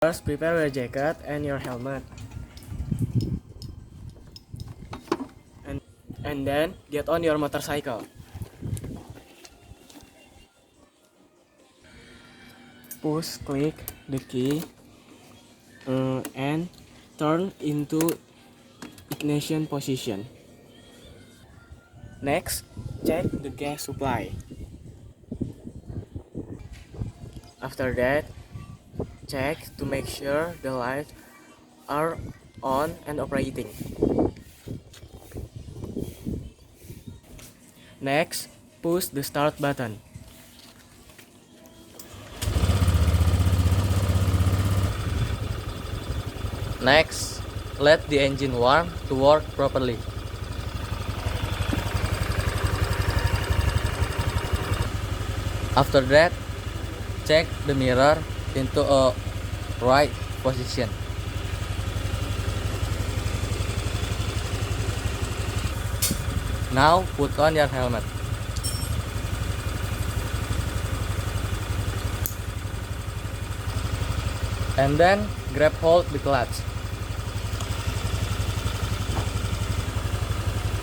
First, prepare your jacket and your helmet. And then, get on your motorcycle. Click the key and turn into ignition position. Next, check the gas supply. After that, check to make sure the lights are on and operating. Next, push the start button. Next, let the engine warm to work properly. After that, check the mirror into a right position. Now put on your helmet. And then grab hold the clutch.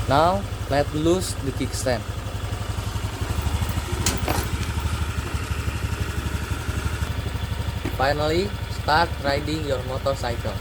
Now let loose the kickstand. Finally, start riding your motorcycle.